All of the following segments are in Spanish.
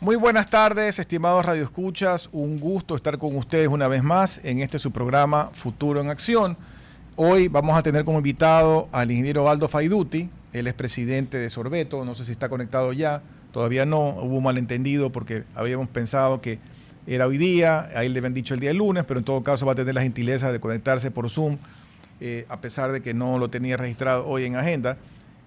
Muy buenas tardes, estimados radioescuchas. Un gusto estar con ustedes una vez más en este su programa Futuro en Acción. Hoy vamos a tener como invitado al ingeniero Aldo Faiduti. Él es presidente de Sorbeto. No sé si está conectado ya. Todavía no. Hubo un malentendido porque habíamos pensado que era hoy día. A él le habían dicho el día lunes, pero en todo caso va a tener la gentileza de conectarse por Zoom, a pesar de que no lo tenía registrado hoy en agenda.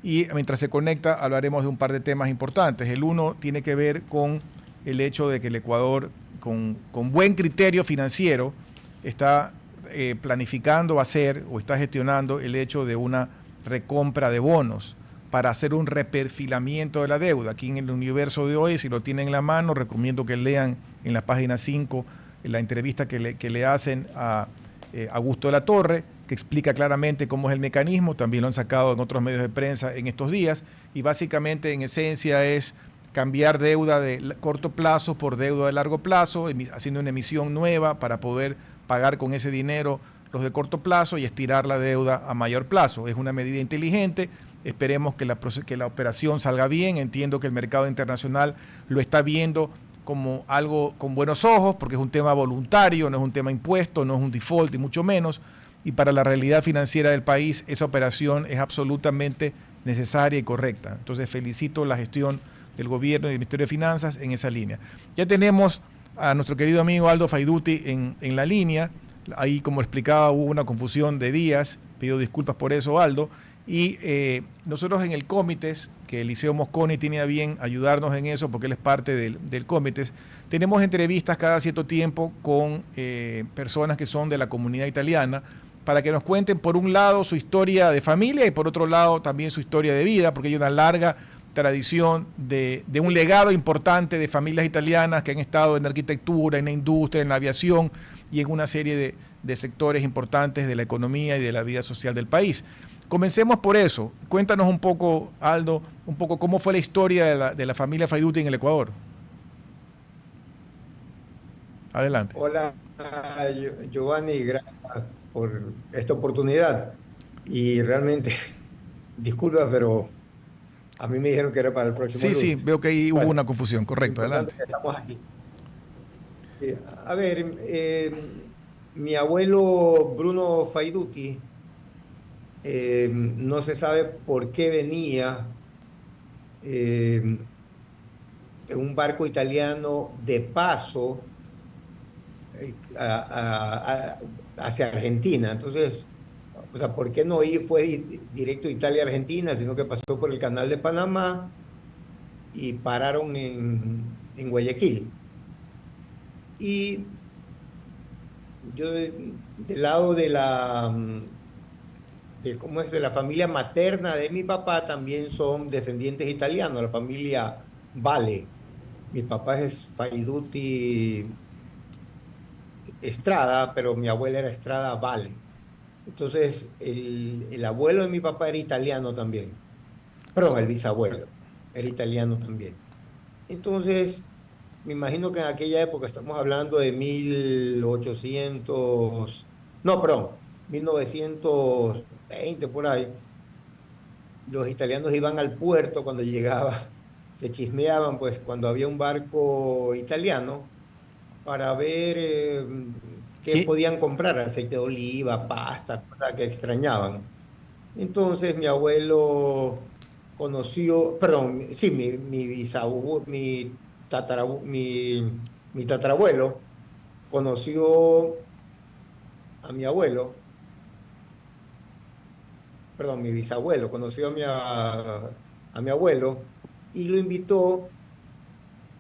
Y mientras se conecta hablaremos de un par de temas importantes. El uno tiene que ver con el hecho de que el Ecuador, con buen criterio financiero, está planificando hacer o está gestionando el hecho de una recompra de bonos para hacer un reperfilamiento de la deuda. Aquí en el universo de hoy, si lo tienen en la mano, recomiendo que lean en la página 5 la entrevista que le hacen a Augusto de la Torre, que explica claramente cómo es el mecanismo. También lo han sacado en otros medios de prensa en estos días, y básicamente en esencia es cambiar deuda de corto plazo por deuda de largo plazo, haciendo una emisión nueva para poder pagar con ese dinero los de corto plazo y estirar la deuda a mayor plazo. Es una medida inteligente. Esperemos que la operación salga bien. Entiendo que el mercado internacional lo está viendo como algo con buenos ojos, porque es un tema voluntario, no es un tema impuesto, no es un default y mucho menos. Y para la realidad financiera del país, esa operación es absolutamente necesaria y correcta. Entonces felicito la gestión del gobierno y del Ministerio de Finanzas en esa línea. Ya tenemos a nuestro querido amigo Aldo Faiduti en la línea. Ahí, como explicaba, hubo una confusión de días. Pido disculpas por eso, Aldo. Y nosotros en el Comites, que Eliseo Mosconi tiene a bien ayudarnos en eso, porque él es parte del Comites, tenemos entrevistas cada cierto tiempo con personas que son de la comunidad italiana, para que nos cuenten, por un lado, su historia de familia y por otro lado también su historia de vida, porque hay una larga tradición de un legado importante de familias italianas que han estado en la arquitectura, en la industria, en la aviación y en una serie de sectores importantes de la economía y de la vida social del país. Comencemos por eso. Cuéntanos un poco, Aldo, un poco cómo fue la historia de la familia Faiduti en el Ecuador. Adelante. Hola, Giovanni, gracias por esta oportunidad. Y realmente, disculpa, pero a mí me dijeron que era para el próximo Sí, sí, lunes. veo que ahí hubo Bueno, una confusión. lo Correcto, importante adelante. es que estamos aquí. A ver, mi abuelo Bruno Faiduti, no se sabe por qué venía eh, en un barco italiano de paso hacia Argentina. Entonces, o sea, ¿por qué no fue directo a Italia-Argentina, sino que pasó por el canal de Panamá y pararon en Guayaquil? Y yo del lado ¿cómo es? De la familia materna de mi papá también son descendientes italianos, la familia Vale. Mi papá es Faiduti Estrada, pero mi abuela era Estrada Vale. Entonces, el abuelo de mi papá era italiano también. Perdón, el bisabuelo era italiano también. Entonces, me imagino que en aquella época, estamos hablando de 1800, no, perdón, 1920 por ahí, los italianos iban al puerto cuando llegaba, se chismeaban, pues, cuando había un barco italiano para ver qué ¿Qué? podían comprar, aceite de oliva, pasta, cosas que extrañaban. Entonces mi abuelo conoció, perdón, sí, mi bisabuelo, mi tatarabuelo conoció a mi abuelo, perdón, mi bisabuelo conoció a mi abuelo y lo invitó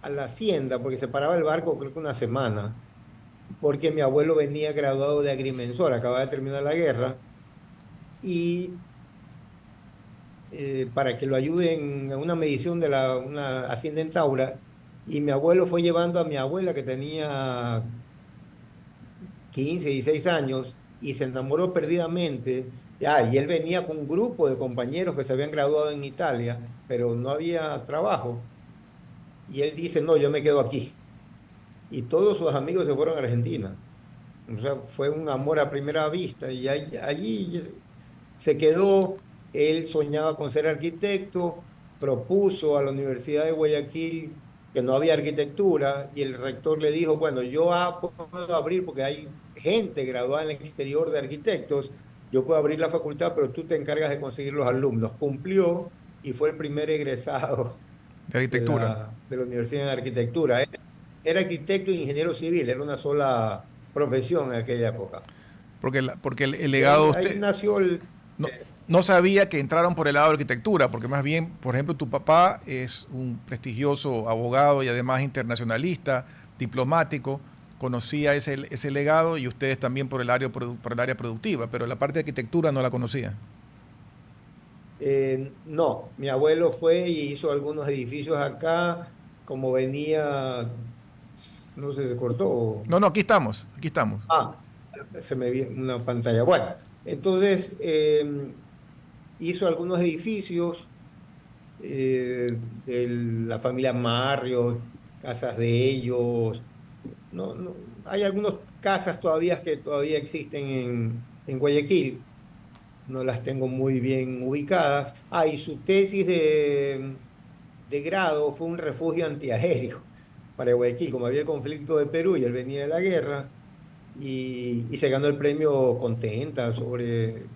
a la hacienda porque se paraba el barco creo que una semana, porque mi abuelo venía graduado de agrimensor, acaba de terminar la guerra y para que lo ayuden en una medición de una hacienda en Taura. Y mi abuelo fue llevando a mi abuela que tenía 15 16 años y se enamoró perdidamente. Y él venía con un grupo de compañeros que se habían graduado en Italia, pero no había trabajo. Y él dice, no, yo me quedo aquí. Y todos sus amigos se fueron a Argentina. O sea, fue un amor a primera vista. Y allí se quedó. Él soñaba con ser arquitecto, propuso a la Universidad de Guayaquil que no había arquitectura y el rector le dijo, bueno, yo puedo abrir porque hay gente graduada en el exterior de arquitectos, yo puedo abrir la facultad, pero tú te encargas de conseguir los alumnos. Cumplió y fue el primer egresado De arquitectura. de la Universidad de Arquitectura. Era arquitecto e ingeniero civil, era una sola profesión en aquella época. Porque el Y legado de ahí usted, nació no, no sabía que entraron por el lado de arquitectura, porque más bien, por ejemplo, tu papá es un prestigioso abogado y además internacionalista, diplomático, conocía ese legado y ustedes también por el área productiva, pero la parte de arquitectura no la conocía. No, mi abuelo fue y hizo algunos edificios acá, como venía, no sé, se cortó. No, no, aquí estamos, aquí estamos. Ah, se me vio una pantalla. Bueno, entonces hizo algunos edificios de la familia Marriott, casas de ellos. No, no, hay algunas casas todavía que todavía existen en Guayaquil, no las tengo muy bien ubicadas. Ah, y su tesis de grado fue un refugio antiaéreo para Guayaquil, como había el conflicto de Perú y él venía de la guerra, y se ganó el premio Contenta sobre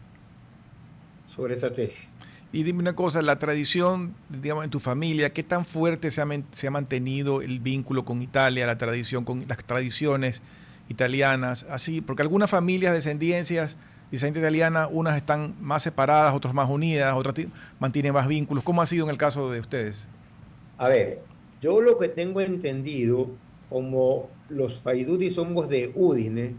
esa tesis. Y dime una cosa, la tradición, digamos, en tu familia, ¿qué tan fuerte se ha mantenido el vínculo con Italia, la tradición, con las tradiciones italianas? Así, porque algunas familias descendiente italiana, unas están más separadas, otras más unidas, mantienen más vínculos. ¿Cómo ha sido en el caso de ustedes? A ver, yo lo que tengo entendido, como los Faiduti somos de Udine,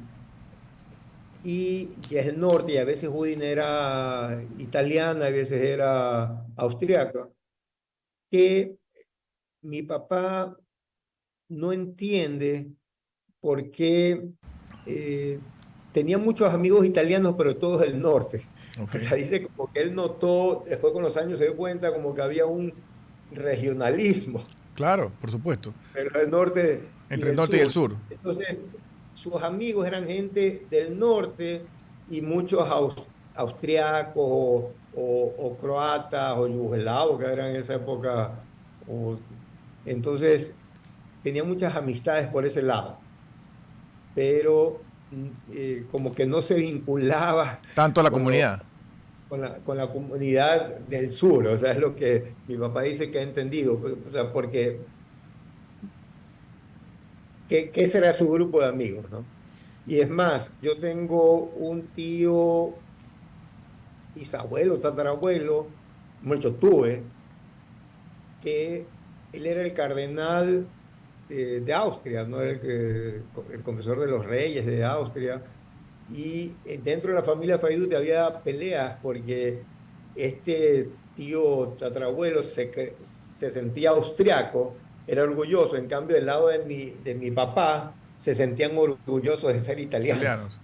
y que es el norte, y a veces Udine era italiana, a veces era austriaca, que mi papá no entiende por qué tenía muchos amigos italianos, pero todos del norte. Ok. O sea, dice como que él notó, después con los años se dio cuenta como que había un regionalismo Claro, por supuesto. entre el norte y Entre el del norte y el sur. sur. Entonces, sus amigos eran gente del norte y muchos austriacos o croatas o yugoslavos que eran en esa época. o- entonces, tenía muchas amistades por ese lado, pero como que no se vinculaba Tanto a la con, comunidad. con la comunidad del sur. O sea, es lo que mi papá dice que ha entendido. O sea, porque que ese era su grupo de amigos, ¿no? Y es más, yo tengo un tío, bisabuelo, tatarabuelo, mucho tuve, que él era el cardenal de Austria, ¿no? El confesor de los reyes de Austria. Y dentro de la familia Faiduti había peleas porque este tío tatarabuelo se sentía austriaco, era orgulloso. En cambio, del lado de mi papá se sentían orgullosos de ser italianos. Italianos.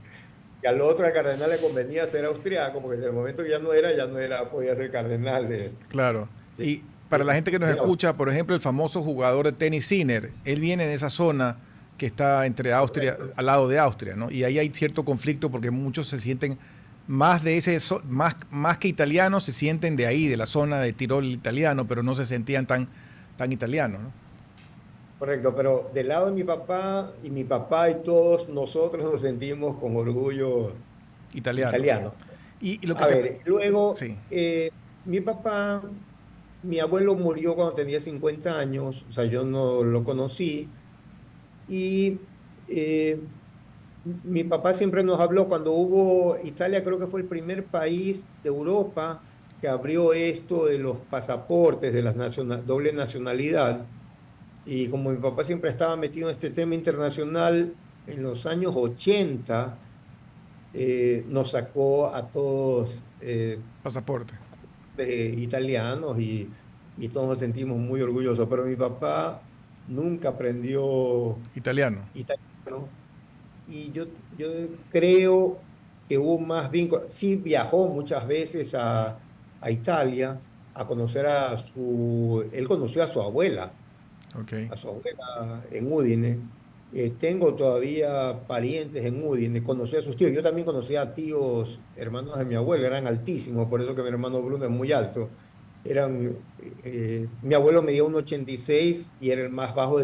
Y al otro, al cardenal, le convenía ser austriaco, porque en el momento que ya no era, podía ser cardenal Claro. de, Y para la gente que nos de Austria. escucha, por ejemplo, el famoso jugador de tenis Sinner, él viene de esa zona que está entre Austria, Correcto. al lado de Austria, ¿no? Y ahí hay cierto conflicto porque muchos se sienten más de más que italianos, se sienten de ahí, de la zona de Tirol italiano, pero no se sentían tan italianos, ¿no? Correcto, pero del lado de mi papá y todos nosotros nos sentimos con orgullo Italianos. italiano. Y lo que A te... ver, luego, Sí, mi papá, mi abuelo murió cuando tenía 50 años, o sea, yo no lo conocí, y mi papá siempre nos habló cuando hubo, Italia creo que fue el primer país de Europa que abrió esto de los pasaportes, de la doble nacionalidad. Y como mi papá siempre estaba metido en este tema internacional, en los años 80 nos sacó a todos pasaporte. italianos y todos nos sentimos muy orgullosos. Pero mi papá nunca aprendió Italiano. italiano y yo creo que hubo más vínculos. Sí viajó muchas veces a Italia a conocer él conoció Ok. a su abuela en Udine. Tengo todavía parientes en Udine, conocí a sus tíos. Yo también conocí a tíos, hermanos de mi abuelo, eran altísimos, por eso que mi hermano Bruno es muy alto. Mi abuelo medía 1,86 y era el más bajo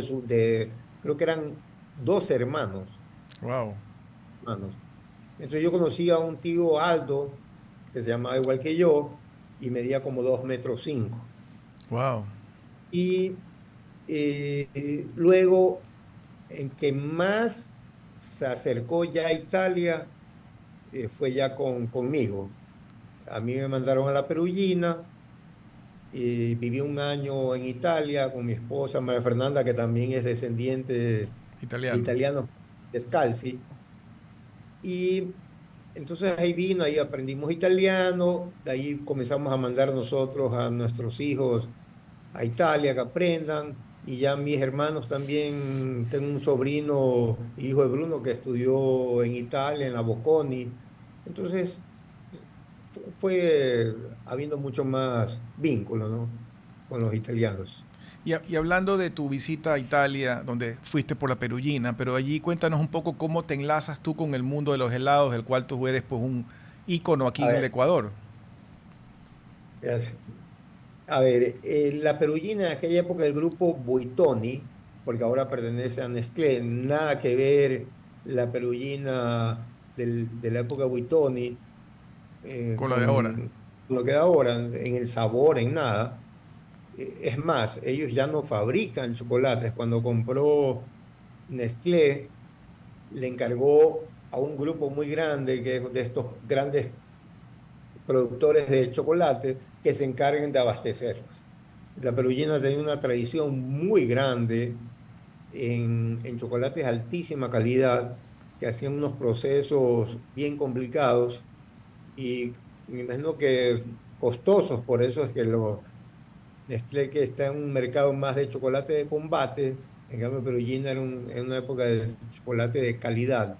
creo que eran dos Wow, hermanos. Entonces yo conocí a un tío Aldo, que se llamaba igual que yo, y medía como 2,5 metros. wow. Y luego, en que más se acercó ya a Italia, fue ya conmigo. A mí me mandaron a la Perullina, y viví un año en Italia con mi esposa María Fernanda, que también es descendiente de Italiano. italianos descalzi. Y entonces ahí vino, ahí aprendimos italiano, de ahí comenzamos a mandar nosotros a nuestros hijos a Italia que aprendan. Y ya mis hermanos también, tengo un sobrino, el hijo de Bruno, que estudió en Italia, en la Bocconi. Entonces fue habiendo mucho más vínculo, ¿no? Con los italianos. Y hablando de tu visita a Italia, donde fuiste por la Perullina, pero allí cuéntanos un poco cómo te enlazas tú con el mundo de los helados, del cual tú eres pues un ícono aquí A en el ver, Ecuador. gracias. A ver, la Perugina en aquella época del grupo Buitoni, porque ahora pertenece a Nestlé, nada que ver la Perugina de la época Buitoni Con la de ahora. con lo que da ahora, en el sabor, en nada. Es más, ellos ya no fabrican chocolates. Cuando compró Nestlé, le encargó a un grupo muy grande, que es de estos grandes productores de chocolate, que se encarguen de abastecerlos. La Perugina tenía una tradición muy grande en chocolates de altísima calidad, que hacían unos procesos bien complicados y me imagino que costosos. Por eso es que Nestlé, que está en un mercado más de chocolate de combate, en cambio Perugina en una época de chocolate de calidad.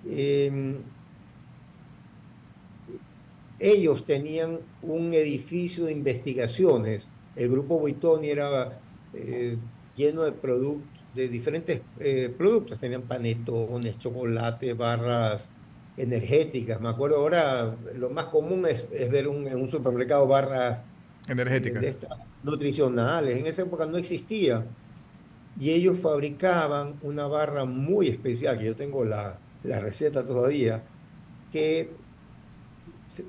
Em, Ellos tenían un edificio de investigaciones. El grupo Buitoni era lleno de productos, de diferentes productos. Tenían panetones, chocolates, barras energéticas. Me acuerdo ahora, lo más común es ver en un supermercado barras Energética. de estas nutricionales. En esa época no existía. Y ellos fabricaban una barra muy especial, que yo tengo la receta todavía, que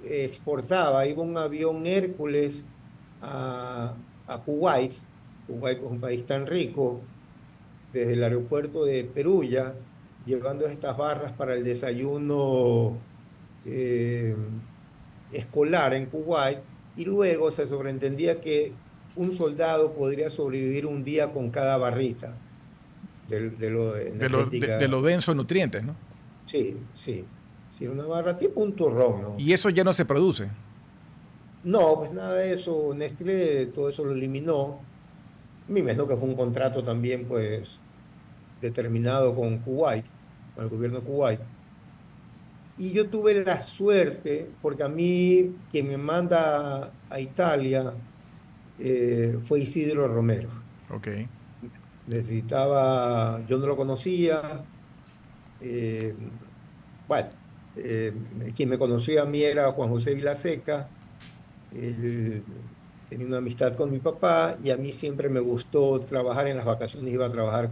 exportaba, iba un avión Hércules a Kuwait. Kuwait es un país tan rico, desde el aeropuerto de Perugia, llevando estas barras para el desayuno eh, escolar en Kuwait, y luego se sobreentendía que un soldado podría sobrevivir un día con cada barrita de lo De energética. lo denso en nutrientes, ¿no? Sí, sí. Sí, una barra tipo un turrón, ¿no? Y eso ya no se produce. No, pues nada de eso. Nestlé todo eso lo eliminó. Me imagino que fue un contrato también, pues, determinado con Kuwait, con el gobierno de Kuwait. Y yo tuve la suerte, porque a mí quien me manda a Italia fue Isidro Romero. Ok. Yo no lo conocía. eh, bueno, quien me conocía a mí era Juan José Vilaseca. Él tenía una amistad con mi papá y a mí siempre me gustó trabajar en las vacaciones, iba a trabajar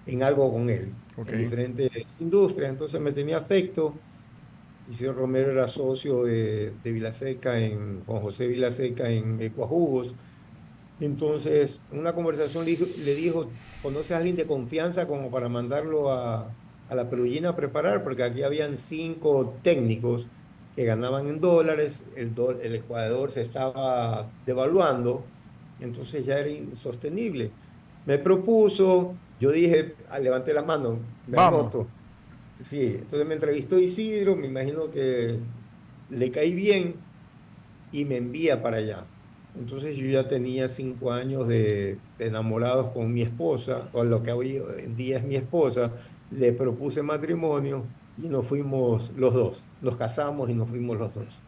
en algo con él, Ok. en diferentes industrias, entonces me tenía afecto. Isidro Romero era socio de Vilaseca, Juan José Vilaseca en Ecuajugos. Entonces, en una conversación le dijo, ¿conoces a alguien de confianza como para mandarlo a la Perullina a preparar? Porque aquí habían 5 técnicos que ganaban en dólares, el Ecuador se estaba devaluando, entonces ya era insostenible. Me propuso, yo dije, levanté la mano, me Vamos. anoto. Sí, entonces me entrevistó Isidro, me imagino que le caí bien y me envía para allá. Entonces yo ya tenía 5 años de enamorados con mi esposa, con lo que hoy en día es mi esposa. Le propuse matrimonio y nos fuimos los dos. Nos casamos y nos fuimos los dos.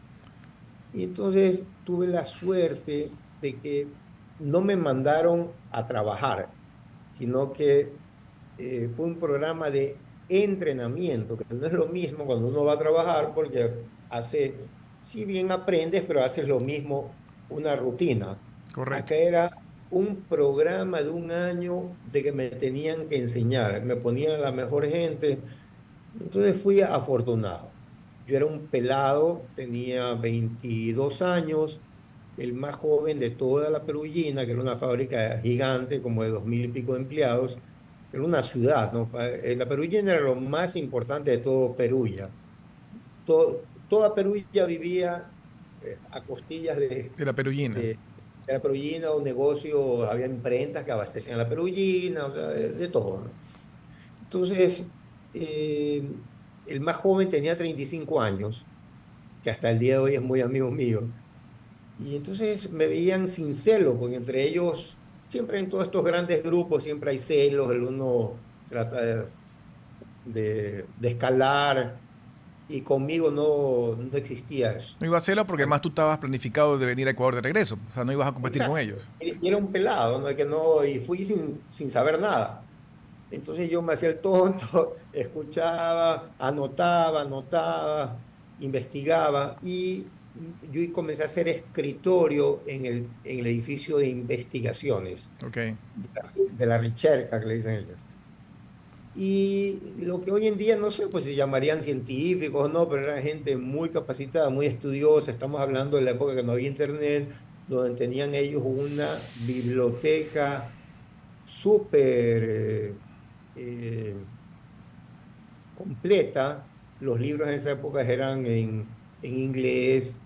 Y entonces tuve la suerte de que no me mandaron a trabajar, sino que fue un programa de entrenamiento, que no es lo mismo cuando uno va a trabajar, porque si bien aprendes, pero haces lo mismo una rutina. Correcto. Acá era un programa de un año de que me tenían que enseñar, me ponían a la mejor gente. Entonces fui afortunado. Yo era un pelado, tenía 22 años, el más joven de toda la Perullina, que era una fábrica gigante, como de 2000 y pico de empleados, que era una ciudad, ¿no? La Perullina era lo más importante de todo Perulla. Toda Perulla vivía a costillas De la Perullina. de, de la Perullina, o negocios, había imprentas que abastecían la Perullina, o sea, de todo, ¿no? Entonces, eh, el más joven tenía 35 años, que hasta el día de hoy es muy amigo mío. Y entonces me veían sin celo, porque entre ellos, siempre en todos estos grandes grupos, siempre hay celos, el uno trata de escalar, y conmigo no existía eso. No iba a hacerlo porque más tú estabas planificado de venir a Ecuador de regreso. O sea, no ibas a competir con ellos. Exacto. Y era un pelado, ¿no? Que no, y fui sin saber nada. Entonces yo me hacía el tonto, escuchaba, anotaba, investigaba, y yo comencé a hacer escritorio en el edificio de investigaciones, Ok. de la Ricerca, que le dicen ellos. Y lo que hoy en día, no sé, pues se llamarían científicos o no, pero era gente muy capacitada, muy estudiosa. Estamos hablando de la época que no había internet, donde tenían ellos una biblioteca súper eh, completa. Los libros en esa época eran en inglés,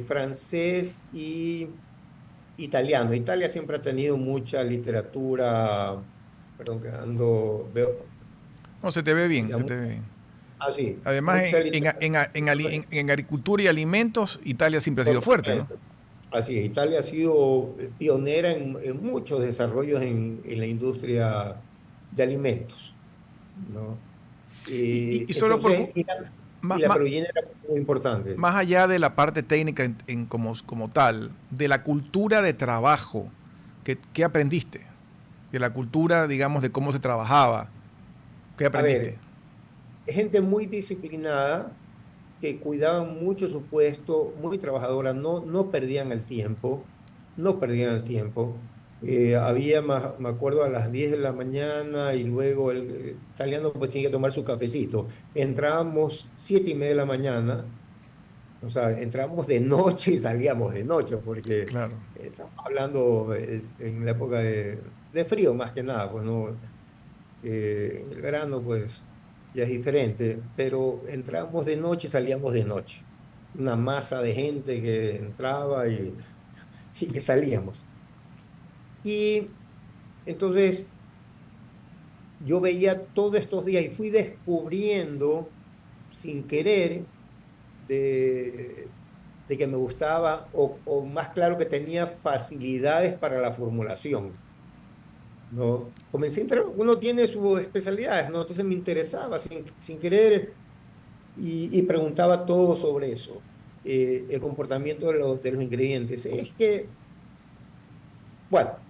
francés y italiano. Italia siempre ha tenido mucha literatura, perdón, que veo, No, se te ve bien, ya se te ve bien. así, Además, mucha literatura. en agricultura y alimentos, Italia siempre ha sido fuerte, ¿no? Así es, Italia ha sido pionera en muchos desarrollos en la industria de alimentos, ¿no? Y solo por... Entonces, y Más, la más, perullena era muy importante. más allá de la parte técnica como tal, de la cultura de trabajo, ¿qué aprendiste? De la cultura, digamos, de cómo se trabajaba, ¿qué A aprendiste? ver, gente muy disciplinada, que cuidaban mucho su puesto, muy trabajadora, no perdían el tiempo, no perdían el tiempo. Había, me acuerdo, a las 10 de la mañana, y luego el italiano pues tenía que tomar su cafecito. Entrábamos 7:30 de la mañana, o sea, entrábamos de noche y salíamos de noche, porque Claro. estamos hablando en la época de frío más que nada, pues no. En el verano, pues ya es diferente, pero entramos de noche y salíamos de noche. Una masa de gente que entraba y que salíamos. Y entonces yo veía todos estos días y fui descubriendo sin querer de, de que me gustaba, o más claro, que tenía facilidades para la formulación. ¿No? Comencé a entrar, uno tiene sus especialidades, ¿no? Entonces me interesaba sin querer, y preguntaba todo sobre eso, el comportamiento de los ingredientes. Es que, bueno,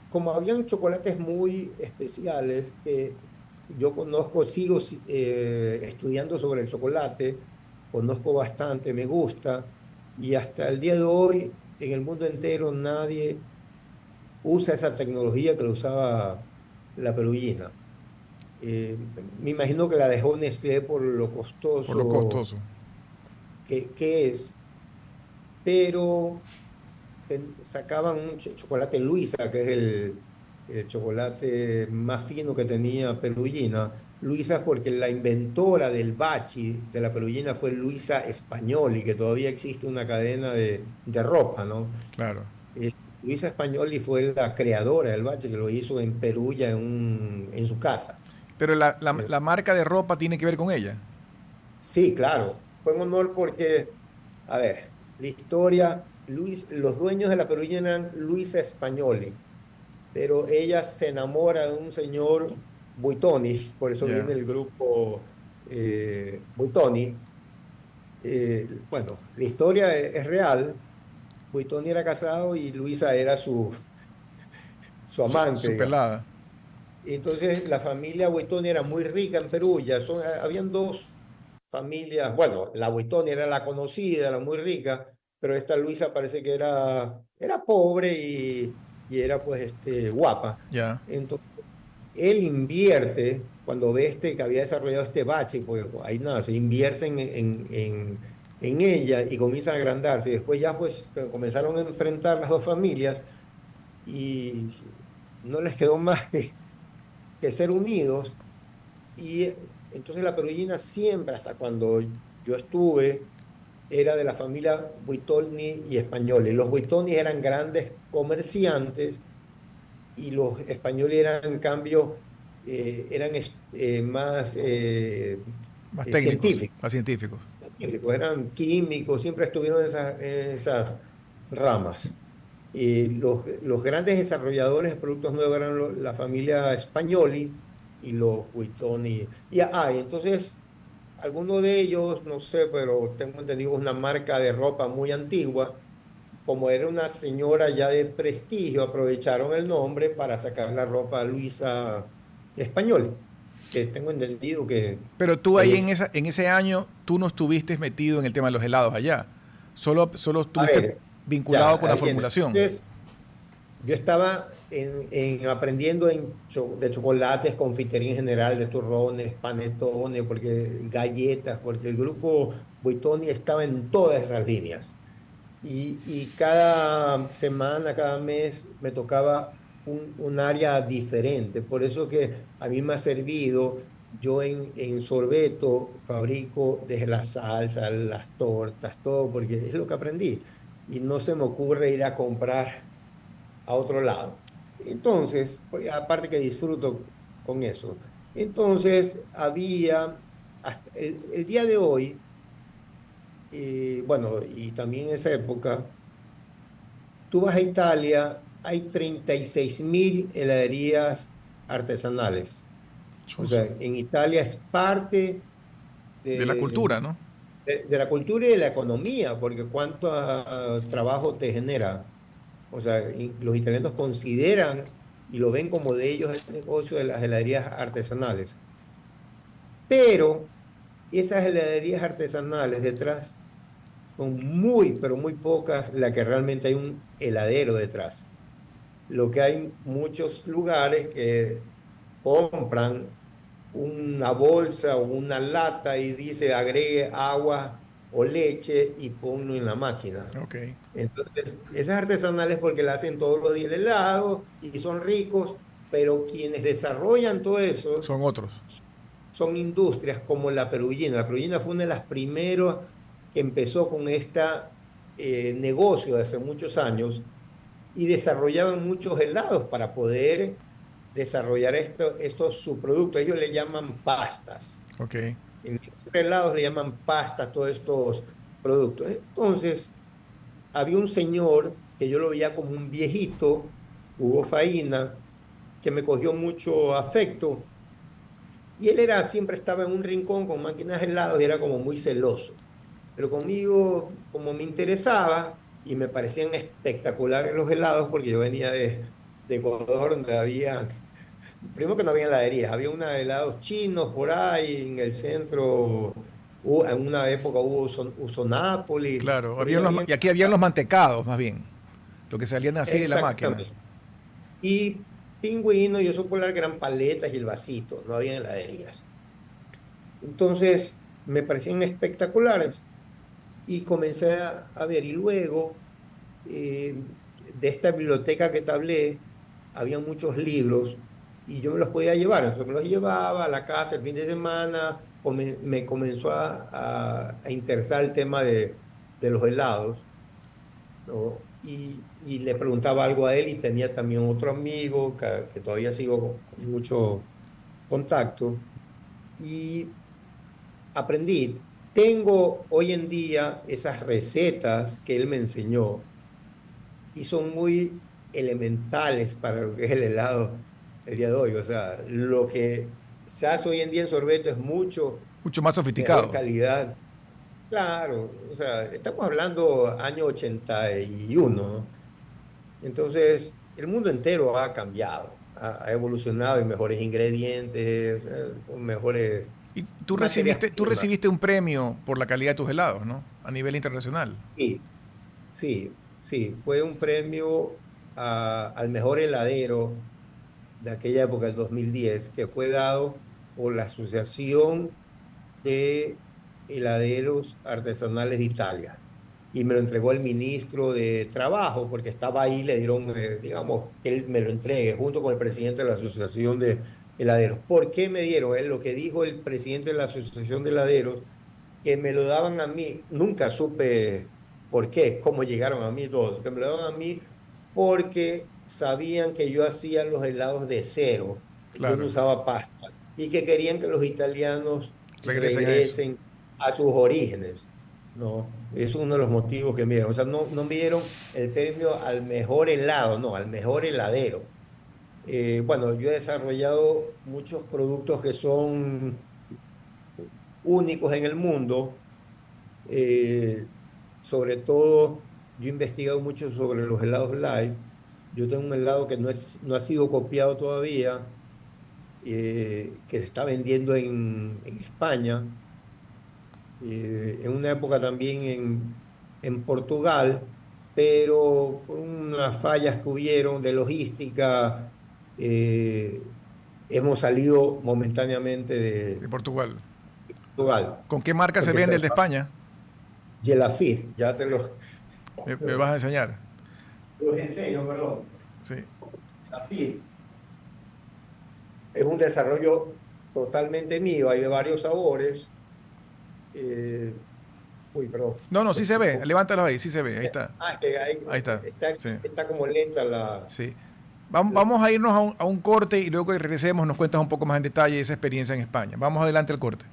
como habían chocolates muy especiales que yo conozco, sigo estudiando sobre el chocolate, conozco bastante, me gusta, y hasta el día de hoy en el mundo entero nadie usa esa tecnología que lo usaba la Perugina. Eh, Me imagino que la dejó Nestlé por lo Por lo costoso costoso. que es, pero sacaban un chocolate Luisa, que es el chocolate más fino que tenía Perugina. Luisa es porque la inventora del bachi de la Perugina fue Luisa Españoli, que todavía existe una cadena de ropa, ¿no? Claro. Eh, Luisa Españoli fue la creadora del bachi, que lo hizo en Perugia en su casa. Pero Eh, la marca de ropa tiene que ver con ella. Sí, claro. Fue un honor porque, a ver, la historia, los dueños de la Peruña eran Luisa Españoli, pero ella se enamora de un señor Buitoni, por eso Ya. viene el grupo Buitoni. Bueno, la historia es real. Buitoni era casado y Luisa era su amante, Su digamos. pelada. Entonces, la familia Buitoni era muy rica en Perugia. Habían dos familias, bueno, la Buitoni era la conocida, la muy rica, pero esta Luisa parece que era pobre y era pues guapa. Ya. Entonces, él invierte, cuando ve que había desarrollado este bache, pues ahí nada, se invierte en ella y comienza a agrandarse. Y después ya pues comenzaron a enfrentar las dos familias y no les quedó más que ser unidos. Y entonces la Perugina siempre, hasta cuando yo estuve, era de la familia Buitoni y Españoles. Los Buitoni eran grandes comerciantes y los españoles eran, en cambio, más Más técnicos, científicos, más científicos. eran químicos, siempre estuvieron en esas ramas. Y los grandes desarrolladores de productos nuevos eran la familia Spagnoli y los Buitoni. Y entonces, algunos de ellos, no sé, pero tengo entendido una marca de ropa muy antigua, como era una señora ya de prestigio, aprovecharon el nombre para sacar la ropa Luisa Español, que tengo entendido Pero tú que ahí es, en ese año, tú no estuviste metido en el tema de los helados allá. Solo a estuviste ver, vinculado ya, con la ahí viene. formulación. Entonces, yo estaba aprendiendo de chocolates, confitería en general, de turrones, panetones, galletas, porque el grupo Buitoni estaba en todas esas líneas. Y cada semana, cada mes me tocaba un área diferente. Por eso que a mí me ha servido, yo en Sorbeto fabrico desde la salsa, las tortas, todo, porque es lo que aprendí. Y no se me ocurre ir a comprar a otro lado. Entonces, aparte que disfruto con eso. Entonces, hasta el día de hoy, bueno, y también en esa época, tú vas a Italia, hay 36.000 heladerías artesanales. O Chus. sea, en Italia es parte De la de, cultura, ¿no? de la cultura y de la economía, porque cuánto trabajo te genera. O sea, los italianos consideran y lo ven como de ellos el negocio de las heladerías artesanales. Pero esas heladerías artesanales detrás son muy, pero muy pocas las que realmente hay un heladero detrás. Lo que hay muchos lugares que compran una bolsa o una lata y dice agregue agua o leche y ponlo en la máquina. Ok. Entonces, esas artesanales porque la hacen todos los días el helado y son ricos, pero quienes desarrollan todo eso Son otros. son industrias como la Perugina. La Perugina fue una de las primeras que empezó con este negocio de hace muchos años y desarrollaban muchos helados para poder desarrollar estos subproductos. Ellos le llaman pastas. Ok. En helados le llaman pastas todos estos productos. Entonces, había un señor que yo lo veía como un viejito, Hugo Faína, que me cogió mucho afecto. Y él siempre estaba en un rincón con máquinas de helados y era como muy celoso. Pero conmigo, como me interesaba y me parecían espectaculares los helados, porque yo venía de Ecuador, donde había, primero que no había heladerías, había una de helados chinos por ahí en el centro, en una época hubo Usonápolis, Claro. pero ya habían, Y aquí habían los mantecados, más bien. Lo que salían así de la máquina. exactamente. Y Pingüino y Oso Polar, que eran paletas y el vasito, no había heladerías. Entonces, me parecían espectaculares y comencé a ver. Y luego, de esta biblioteca que te hablé, había muchos libros y yo me los podía llevar. Entonces, me los llevaba a la casa el fin de semana. Me comenzó a interesar el tema de los helados, ¿no? Y le preguntaba algo a él y tenía también otro amigo que todavía sigo con mucho contacto y aprendí. Tengo hoy en día esas recetas que él me enseñó y son muy elementales para lo que es el helado el día de hoy. O sea, lo que se hace hoy en día en sorbeto es mucho Mucho más mejor sofisticado. calidad. Claro, o sea, estamos hablando año 81, ¿no? Entonces, el mundo entero ha cambiado, ha evolucionado en mejores ingredientes, con mejores Y materias tú primas. recibiste un premio por la calidad de tus helados, ¿no? A nivel internacional. Sí, Sí, sí, fue un premio al mejor heladero de aquella época, el 2010, que fue dado por la Asociación de Heladeros Artesanales de Italia. Y me lo entregó el ministro de Trabajo, porque estaba ahí, le dieron, digamos, que él me lo entregue, junto con el presidente de la Asociación de Heladeros. ¿Por qué me dieron? Lo que dijo el presidente de la Asociación de Heladeros, que me lo daban a mí, nunca supe por qué, cómo llegaron a mí todos, que me lo daban a mí porque sabían que yo hacía los helados de cero, yo no Claro, usaba pasta, y que querían que los italianos regresen a eso. regresen a sus orígenes. No, es uno de los motivos que me dieron. O sea, no me dieron el premio al mejor helado, no, al mejor heladero. Bueno, yo he desarrollado muchos productos que son únicos en el mundo. Eh, Sobre todo, yo he investigado mucho sobre los helados light. Yo tengo un helado que no ha sido copiado todavía, que se está vendiendo en España, en una época también en Portugal, pero por unas fallas que hubieron de logística, eh, hemos salido momentáneamente De de Portugal. Portugal, ¿Con qué marca se porque vende el de España? Gelafir, ya Me vas a enseñar. los enseño, perdón. Sí. Gelafir es un desarrollo totalmente mío, hay de varios sabores. eh, Uy, perdón. No, no, sí se ve. Levántalo ahí, sí se ve. Ahí está. Que Ahí está. está, Sí, está como lenta la, sí. Vamos a irnos a un corte y luego que regresemos nos cuentas un poco más en detalle esa experiencia en España. Vamos adelante al corte.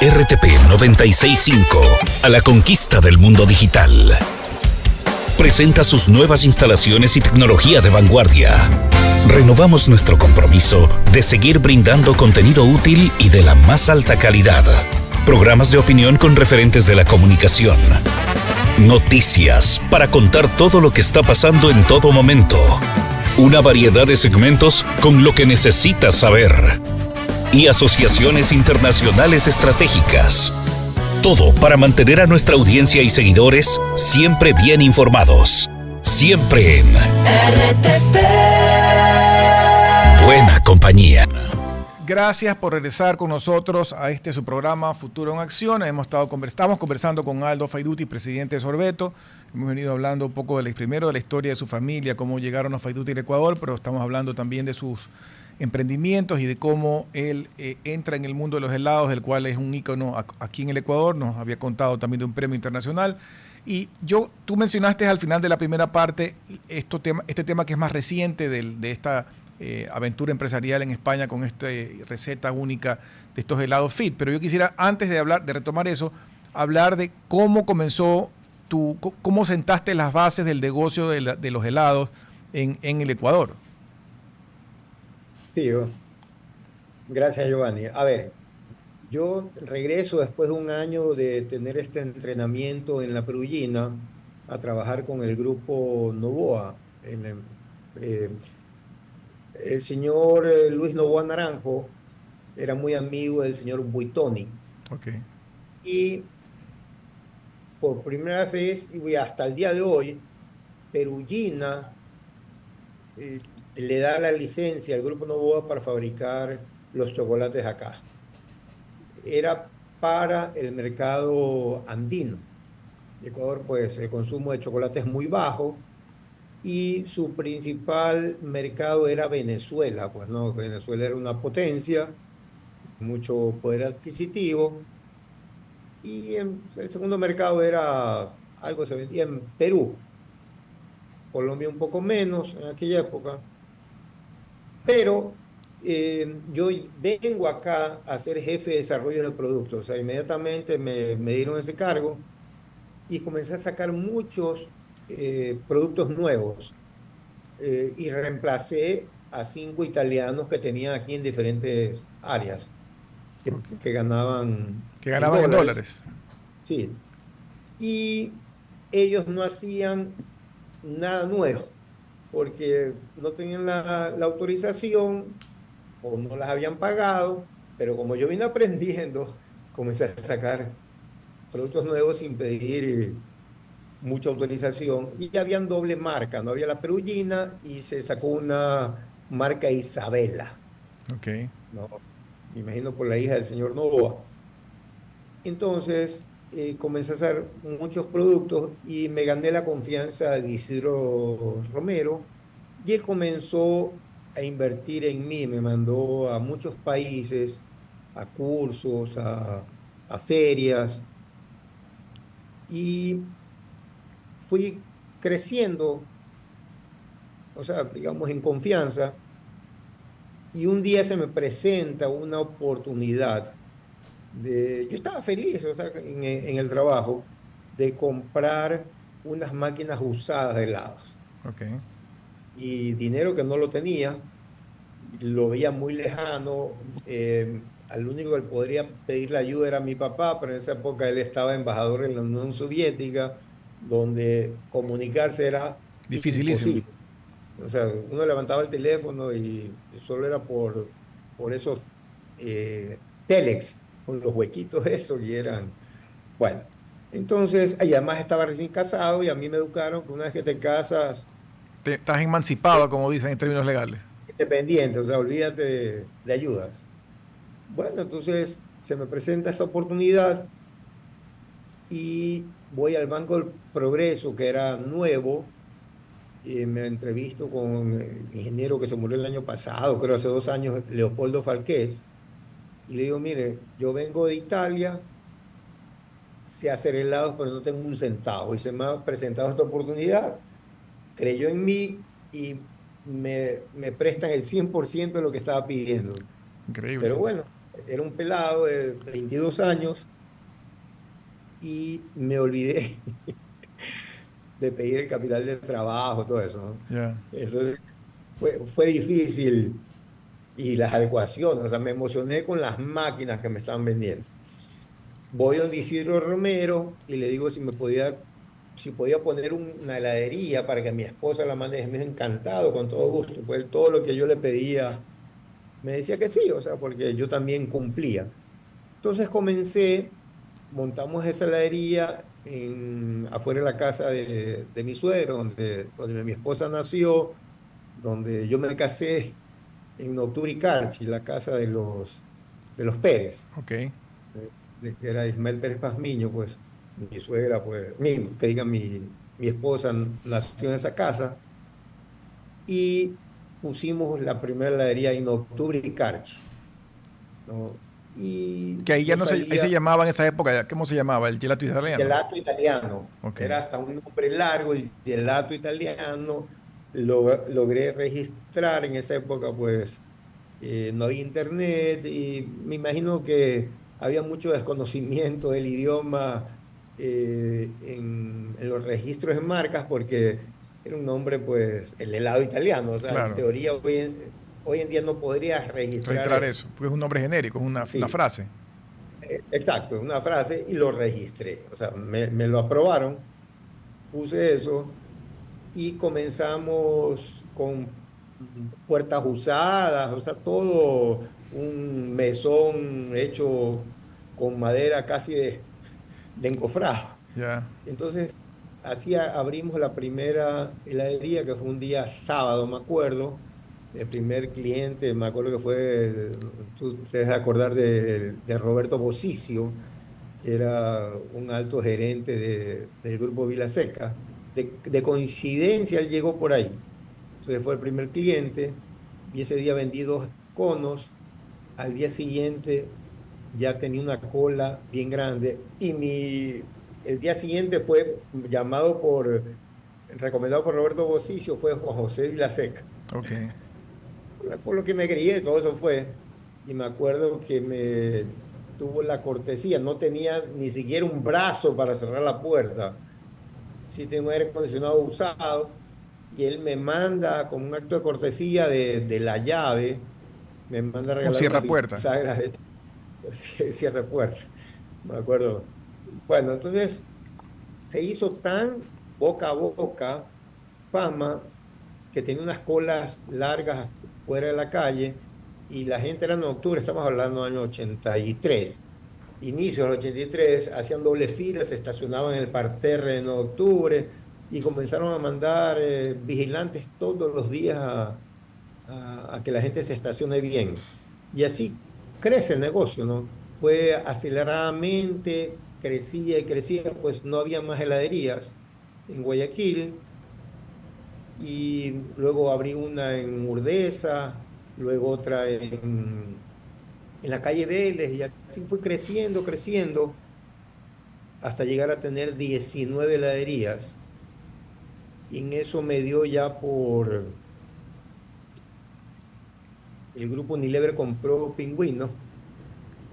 RTP 965, a la conquista del mundo digital. Presenta sus nuevas instalaciones y tecnología de vanguardia. Renovamos nuestro compromiso de seguir brindando contenido útil y de la más alta calidad. Programas de opinión con referentes de la comunicación. Noticias para contar todo lo que está pasando en todo momento. Una variedad de segmentos con lo que necesitas saber. Y asociaciones internacionales estratégicas. Todo para mantener a nuestra audiencia y seguidores siempre bien informados. Siempre en RTP. Buena compañía. Gracias por regresar con nosotros a su programa Futuro en Acción. Estamos conversando con Aldo Faiduti, presidente de Sorbeto. Hemos venido hablando un poco primero de la historia de su familia, cómo llegaron los Faiduti al Ecuador, pero estamos hablando también de sus emprendimientos y de cómo él entra en el mundo de los helados, del cual es un ícono aquí en el Ecuador. Nos había contado también de un premio internacional. Y tú mencionaste al final de la primera parte este tema que es más reciente de esta aventura empresarial en España con esta receta única de estos helados fit. Pero yo quisiera, antes de retomar eso, hablar de cómo comenzó cómo sentaste las bases del negocio de los helados en el Ecuador. Sí, gracias, Giovanni. A ver, yo regreso después de un año de tener este entrenamiento en la Perullina a trabajar con el grupo Novoa. Eh, el señor Luis Novoa Naranjo era muy amigo del señor Buitoni. Ok. Y por primera vez, y hasta el día de hoy, Perullina le da la licencia al grupo Novoa para fabricar los chocolates acá. Era para el mercado andino. En Ecuador, pues, el consumo de chocolate es muy bajo y su principal mercado era Venezuela, pues, ¿no? Venezuela era una potencia, mucho poder adquisitivo, y el segundo mercado era algo que se vendía en Perú, Colombia un poco menos en aquella época, pero yo vengo acá a ser jefe de desarrollo de productos. O sea, inmediatamente me dieron ese cargo y comencé a sacar muchos productos nuevos, y reemplacé a 5 italianos que tenían aquí en diferentes áreas Okay. que ganaban Que en ganaban en dólares. dólares. Sí. Y ellos no hacían nada nuevo porque no tenían la autorización o no las habían pagado, pero como yo vine aprendiendo, comencé a sacar productos nuevos sin pedir mucha autorización, y ya habían doble marca, no había la Perugina y se sacó una marca Isabela, Ok. ¿no? Me imagino por la hija del señor Novoa. Entonces, comencé a hacer muchos productos y me gané la confianza de Isidro Romero y él comenzó a invertir en mí, me mandó a muchos países, a cursos, a ferias y fui creciendo, o sea, digamos, en confianza y un día se me presenta una oportunidad yo estaba feliz, o sea, en el trabajo, de comprar unas máquinas usadas de helados. Ok. Y dinero que no lo tenía, lo veía muy lejano. Al único que podría pedirle ayuda era mi papá, pero en esa época él estaba embajador en la Unión Soviética, donde comunicarse era Dificilísimo. imposible. O sea, uno levantaba el teléfono y solo era por esos telex, con los huequitos esos y eran, bueno. Entonces, y además estaba recién casado y a mí me educaron que una vez que te casas, Estás emancipado, como dicen en términos legales. independiente, o sea, olvídate de ayudas. Bueno, entonces se me presenta esta oportunidad y voy al Banco del Progreso, que era nuevo, y me entrevisto con el ingeniero que se murió el año pasado, creo hace 2 años, Leopoldo Falqués, y le digo, mire, yo vengo de Italia, sé hacer helados, pero no tengo un centavo, y se me ha presentado esta oportunidad, creyó en mí y me prestan el 100% de lo que estaba pidiendo. Increíble. Pero bueno, era un pelado de 22 años y me olvidé de pedir el capital de trabajo, todo eso, ¿no? Ya. Entonces fue difícil y las adecuaciones, o sea, me emocioné con las máquinas que me estaban vendiendo. Voy a donde Isidro Romero y le digo si podía poner una heladería para que mi esposa la maneje. Me dijo, encantado, con todo gusto. Pues todo lo que yo le pedía, me decía que sí, o sea, porque yo también cumplía. Entonces montamos esa heladería afuera de la casa de mi suegro, donde mi esposa nació, donde yo me casé en Octubre y Carchi, la casa de los Pérez, Ok. que era Ismael Pérez Pazmiño, pues mi suegra, pues, que diga mi esposa nació en esa casa y pusimos la primera heladería en Octubre y Carchi, ¿no? Y Que ahí ya yo no se, ahí se salía llamaba en esa época, ¿cómo se llamaba? El gelato italiano. gelato italiano, Ok. era hasta un nombre largo, el gelato italiano, logré registrar en esa época, pues no había internet y me imagino que había mucho desconocimiento del idioma en los registros de marcas porque era un nombre, pues, el helado italiano. O sea, en Claro. teoría hoy en día no podrías registrar Registrar eso. eso, porque es un nombre genérico, es una Sí, frase. exacto, una frase y lo registré. O sea, me lo aprobaron, puse eso y comenzamos con puertas usadas, o sea, todo un mesón hecho con madera casi de encofrado. Ya. Entonces, así abrimos la primera heladería, que fue un día sábado, me acuerdo. El primer cliente, me acuerdo que fue, ustedes acordar de Roberto Bosicio, que era un alto gerente del grupo Vilaseca. De coincidencia, él llegó por ahí. Entonces fue el primer cliente y ese día vendí 2 conos. Al día siguiente ya tenía una cola bien grande y el día siguiente fue recomendado por Roberto Bosicio, fue Juan José Vilaseca. Ok. Por lo que me crié, todo eso fue. Y me acuerdo que me tuvo la cortesía, no tenía ni siquiera un brazo para cerrar la puerta. Sí tengo aire acondicionado usado y él me manda como un acto de cortesía de la llave, me manda a Un regalar una cierrapuerta. bisagra de cierre puerta, me acuerdo. Bueno, entonces se hizo tan boca a boca fama que tenía unas colas largas fuera de la calle y la gente era en octubre, estamos hablando del año 83. inicios del 83, hacían doble fila, se estacionaban en el parterre de 9 de octubre y comenzaron a mandar vigilantes todos los días a que la gente se estacione bien. Y así crece el negocio, ¿no? Fue aceleradamente, crecía y crecía, pues no había más heladerías en Guayaquil y luego abrí una en Urdesa, luego otra en la calle Vélez y así fue creciendo, creciendo hasta llegar a tener 19 heladerías. Y en eso me dio ya por el grupo Unilever compró Pingüino,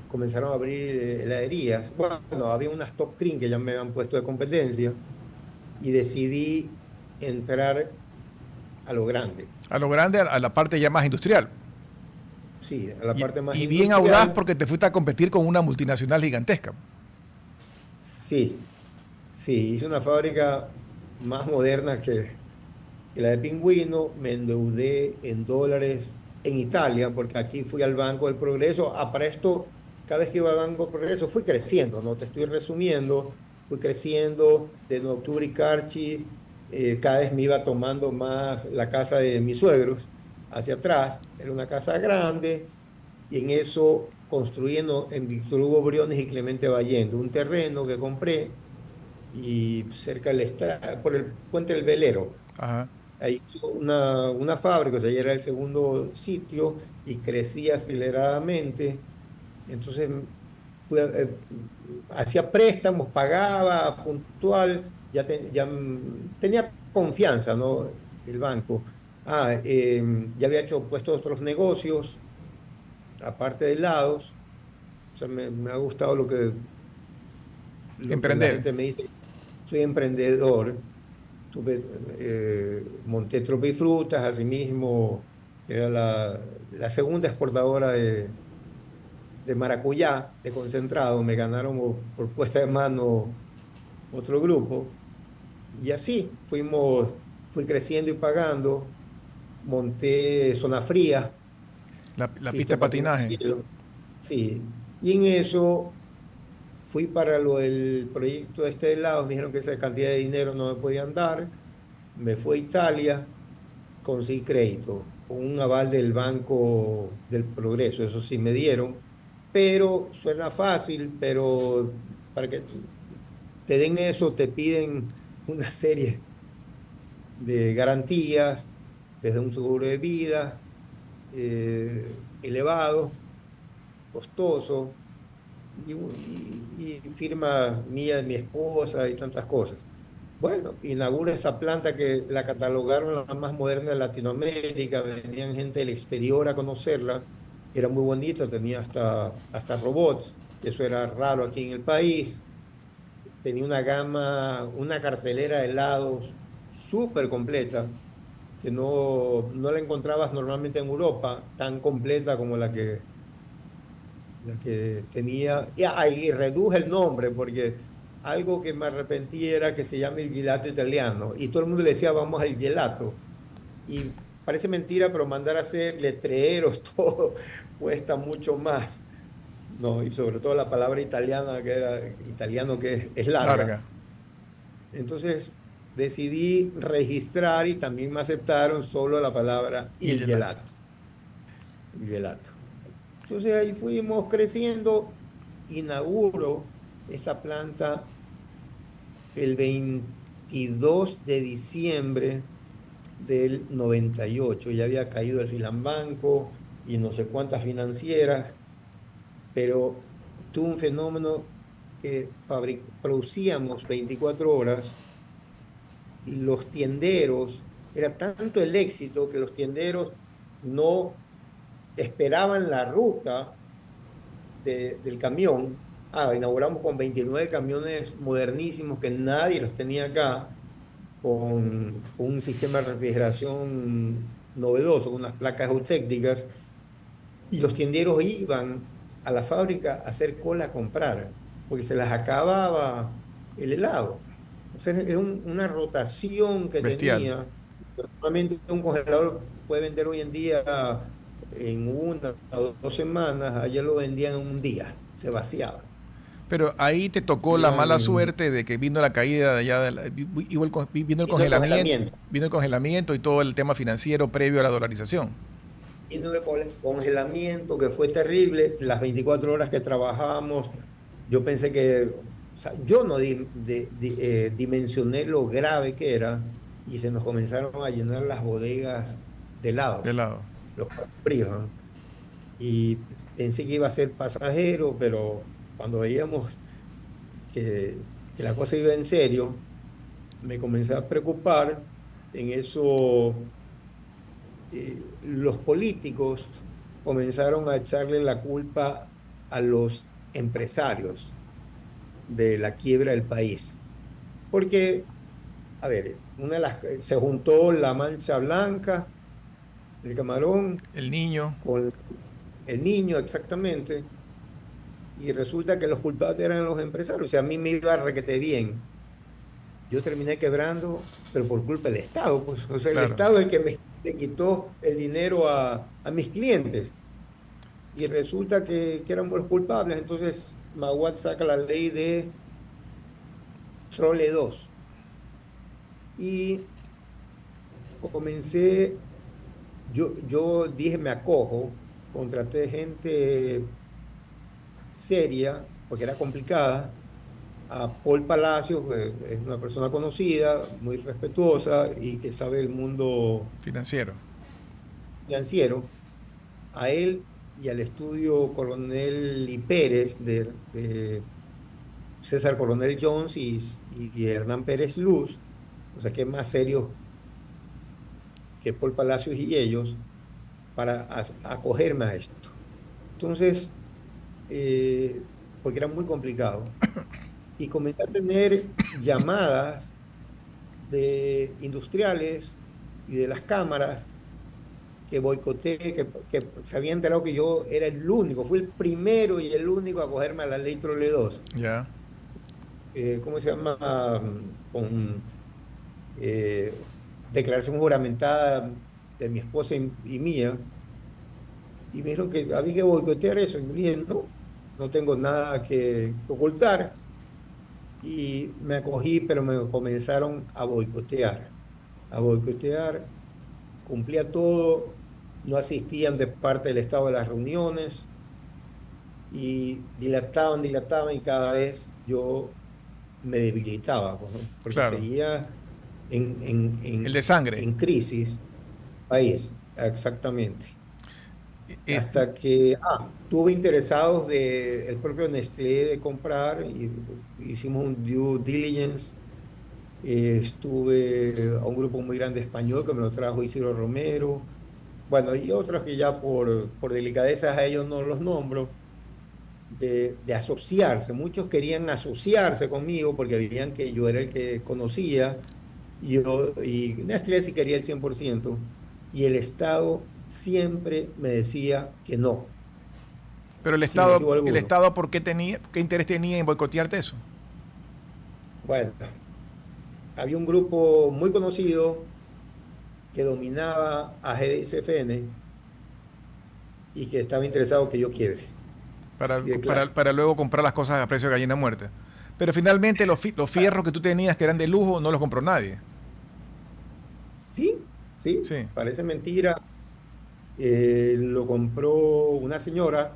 comenzaron a abrir heladerías. Bueno, había unas Top Cream que ya me habían puesto de competencia y decidí entrar a lo grande. A lo grande, a la parte ya más industrial. Sí, a la parte más Y bien audaz industrial. porque te fuiste a competir con una multinacional gigantesca. Sí, sí, hice una fábrica más moderna que la de Pingüino, me endeudé en dólares en Italia, porque aquí fui al Banco del Progreso. Ah, para esto, cada vez que iba al Banco del Progreso, fui creciendo, ¿no? Te estoy resumiendo, fui creciendo de 9 de octubre y Carchi, cada vez me iba tomando más la casa de mis suegros hacia atrás, era una casa grande, y en eso construyendo en Víctor Hugo Briones y Clemente Ballendo, un terreno que compré y cerca del por el puente del Velero. Ajá. Ahí hizo una fábrica, o sea, ya era el segundo sitio y crecía aceleradamente. Entonces, hacía préstamos, pagaba puntual, tenía confianza, ¿no? El banco. Ya había hecho puestos otros negocios, aparte de helados. O sea, me ha gustado lo que la Emprender. gente me dice. Soy emprendedor. Monté Tropa y Frutas, asimismo, que era la segunda exportadora de maracuyá, de concentrado. Me ganaron por puesta de mano otro grupo. Y así fui creciendo y pagando. Monté Zona Fría, La pista pista de de patinaje patinaje. de hielo. Sí. Y en eso fui para el proyecto este de helados. Me dijeron que esa cantidad de dinero no me podían dar. Me fui a Italia, conseguí crédito con un aval del Banco del Progreso, eso sí me dieron, pero suena fácil, pero para que te den eso te piden una serie de garantías, desde un seguro de vida elevado, costoso, y firma mía, de mi esposa y tantas cosas. Bueno, inaugura esa planta que la catalogaron la más moderna de Latinoamérica, venían gente del exterior a conocerla, era muy bonita, tenía hasta robots, eso era raro aquí en el país, tenía una gama, una cartelera de helados súper completa, que no la encontrabas normalmente en Europa, tan completa como la que tenía, y ahí reduje el nombre porque algo que me arrepentí era que se llame el gelato italiano y todo el mundo le decía vamos al gelato y parece mentira, pero mandar a hacer letreros, todo cuesta mucho más, ¿no? Y sobre todo la palabra italiana que era italiano que es Larga. larga. Entonces decidí registrar y también me aceptaron solo la palabra Y el il gelato. gelato, il gelato. Entonces ahí fuimos creciendo, inauguro esta planta el 22 de diciembre del 98. Ya había caído el Filambanco y no sé cuántas financieras, pero tuvo un fenómeno que producíamos 24 horas, los tienderos, era tanto el éxito que los tienderos no esperaban la ruta del camión. Inauguramos con 29 camiones modernísimos que nadie los tenía acá, con un sistema de refrigeración novedoso, con unas placas eutecticas, y los tienderos iban a la fábrica a hacer cola a comprar, porque se las acababa el helado. O sea, era una rotación que Bestial. tenía. Normalmente un congelador puede vender hoy en día en 1 o 2 semanas, allá lo vendían en un día, se vaciaba. Pero ahí te tocó la mala suerte de que vino la caída de allá, vino el congelamiento y todo el tema financiero previo a la dolarización. Vino el congelamiento que fue terrible, las 24 horas que trabajábamos, yo pensé que, o sea, yo no dimensioné lo grave que era y se nos comenzaron a llenar las bodegas de helados, los fríos, ¿no? Y pensé que iba a ser pasajero, pero cuando veíamos que la cosa iba en serio, me comencé a preocupar. En eso los políticos comenzaron a echarle la culpa a los empresarios de la quiebra del país. Porque, a ver, se juntó la mancha blanca, el camarón, el niño, con el niño exactamente, y resulta que los culpables eran los empresarios. O sea, a mí me iba requete bien. Yo terminé quebrando, pero por culpa del Estado, pues. O sea, el Estado es el que me quitó el dinero a mis clientes. Y resulta que éramos los culpables. Entonces, Maguad saca la ley de Trole 2. Y comencé, yo dije, me acojo, contraté gente seria, porque era complicada, a Paul Palacios, que es una persona conocida, muy respetuosa y que sabe el mundo financiero, a él y al estudio Coronel y Pérez de César Coronel Jones y Hernán Pérez Luz, o sea que es más serio que Paul Palacios y ellos, para acogerme a esto. Entonces, porque era muy complicado, y comencé a tener llamadas de industriales y de las cámaras que boicoteé, que se habían enterado que yo era el único, fui el primero y el único a acogerme a la ley Trole 2. Ya. ¿Cómo se llama? Con declaración juramentada de mi esposa y mía. Y me dijeron que había que boicotear eso. Y me dije, no tengo nada que ocultar. Y me acogí, pero me comenzaron a boicotear. Cumplía todo, no asistían de parte del Estado a las reuniones y dilataban y cada vez yo me debilitaba, pues, ¿no? Porque seguía el de sangre, en crisis país, exactamente. Hasta que tuve interesados del propio Nestlé de comprar y hicimos un due diligence. Estuve a un grupo muy grande español que me lo trajo Isidro Romero. Bueno, y otros que ya por delicadezas a ellos no los nombro, de asociarse. Muchos querían asociarse conmigo porque veían que yo era el que conocía. Y Nestlé sí quería el 100%. Y el Estado siempre me decía que no. Pero el Estado, ¿por qué interés tenía en boicotearte eso? Bueno, había un grupo muy conocido que dominaba a GDI-CFN y que estaba interesado que yo quiebre. Para luego comprar las cosas a precio de gallina muerta. Pero finalmente los fierros que tú tenías que eran de lujo no los compró nadie. Sí, parece mentira. Lo compró una señora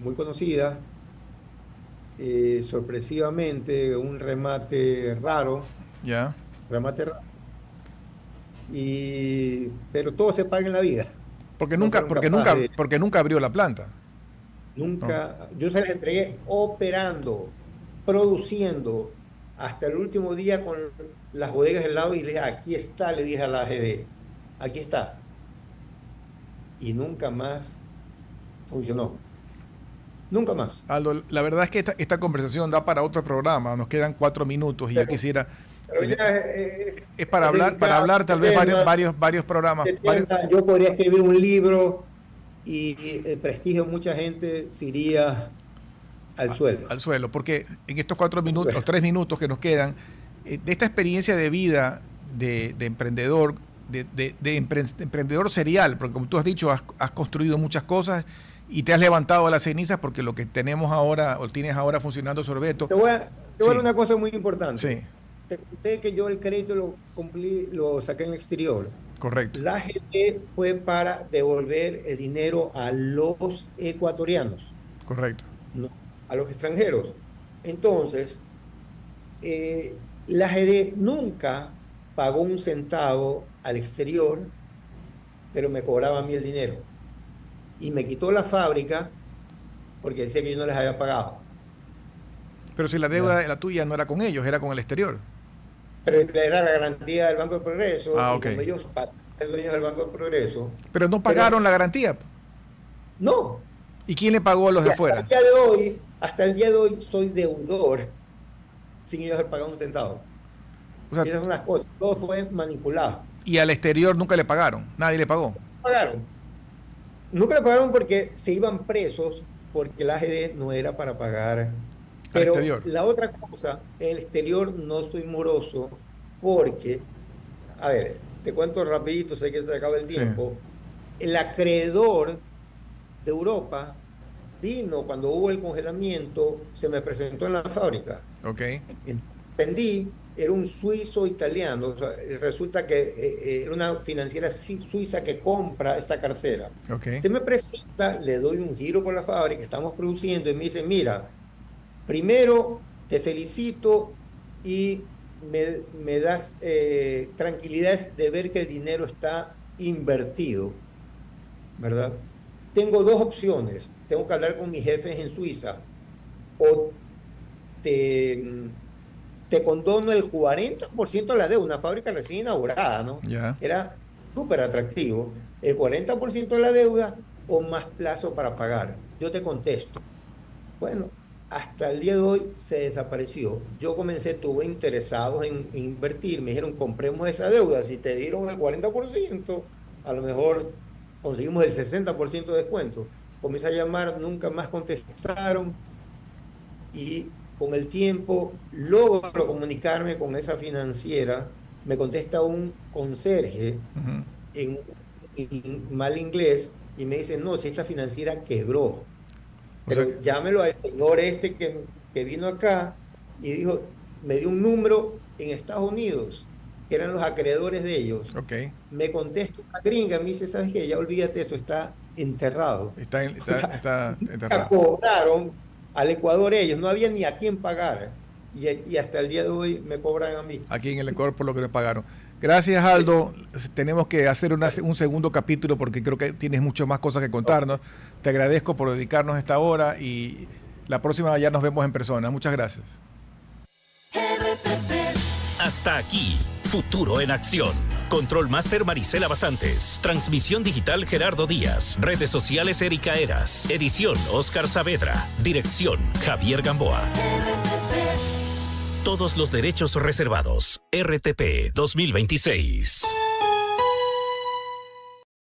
muy conocida, sorpresivamente, un remate raro. Ya. Pero todo se paga en la vida. Porque nunca abrió la planta. Nunca. No. Yo se la entregué operando, produciendo, hasta el último día con las bodegas del lado, y le dije, aquí está, le dije a la AGD, aquí está. Y nunca más funcionó. Nunca más. Aldo, la verdad es que esta conversación da para otro programa. Nos quedan 4 minutos y yo quisiera... Es para hablar tal vez varios programas. Yo podría escribir un libro y el prestigio de mucha gente se iría al suelo. Al suelo, porque en estos 4 minutos, los 3 minutos que nos quedan, de esta experiencia de vida de emprendedor, de emprendedor serial, porque como tú has dicho, has construido muchas cosas y te has levantado de las cenizas porque lo que tenemos ahora, o tienes ahora funcionando Sorbeto. Te voy a dar una cosa muy importante. Sí. Te conté que yo el crédito lo saqué en el exterior. Correcto. La AGD fue para devolver el dinero a los ecuatorianos. Correcto. No a los extranjeros. Entonces, la AGD nunca pagó un centavo al exterior, pero me cobraba a mí el dinero. Y me quitó la fábrica porque decía que yo no les había pagado. Pero si la deuda, la tuya, no era con ellos, era con el exterior. Pero era la garantía del Banco de Progreso. Ah, y ok. como ellos eran dueños del Banco de Progreso. Pero no pagaron la garantía. No. ¿Y quién le pagó a los de afuera? Hasta el día de hoy soy deudor sin ellos haber pagado un centavo. O sea, esas son las cosas. Todo fue manipulado. y al exterior nunca le pagaron. Nadie le pagó. Pagaron. Nunca le pagaron porque se iban presos, porque la AGD no era para pagar. Pero exterior. la otra cosa, en el exterior no soy moroso porque, a ver, te cuento rapidito, sé que se acaba el tiempo. El acreedor de Europa vino cuando hubo el congelamiento, se me presentó en la fábrica. Ok. Entendí, era un suizo italiano, o sea, resulta que era una financiera suiza que compra esta cartera. Ok. Se me presenta, le doy un giro por la fábrica, estamos produciendo y me dice, mira, primero te felicito y me das tranquilidad de ver que el dinero está invertido, ¿verdad? Tengo dos opciones, tengo que hablar con mis jefes en Suiza, o te condono el 40% de la deuda, una fábrica recién inaugurada, ¿no? Ya. Era súper atractivo. El 40% de la deuda o más plazo para pagar. Yo te contesto. Bueno, hasta el día de hoy se desapareció. Yo tuve interesados en invertir, me dijeron, compremos esa deuda. Si te dieron el 40%, a lo mejor conseguimos el 60% de descuento. Comencé a llamar, nunca más contestaron y con el tiempo logro comunicarme con esa financiera, me contesta un conserje en mal inglés y me dice, no, si esta financiera quebró. Pero llámelo al señor que vino acá y dijo, me dio un número en Estados Unidos, que eran los acreedores de ellos. Okay. Me contesta una gringa, me dice, ¿sabes qué? Ya olvídate eso, está enterrado. Está enterrado. Cobraron al Ecuador ellos, no había ni a quién pagar. Y hasta el día de hoy me cobran a mí. Aquí en el Ecuador por lo que le pagaron. Gracias, Aldo. Tenemos que hacer un segundo capítulo porque creo que tienes mucho más cosas que contarnos. Te agradezco por dedicarnos esta hora y la próxima ya nos vemos en persona. Muchas gracias. Hasta aquí, Futuro en Acción. Control Master Marisela Basantes. Transmisión digital Gerardo Díaz. Redes sociales Erika Eras. Edición Oscar Saavedra. Dirección Javier Gamboa. Todos los derechos reservados. RTP 2026.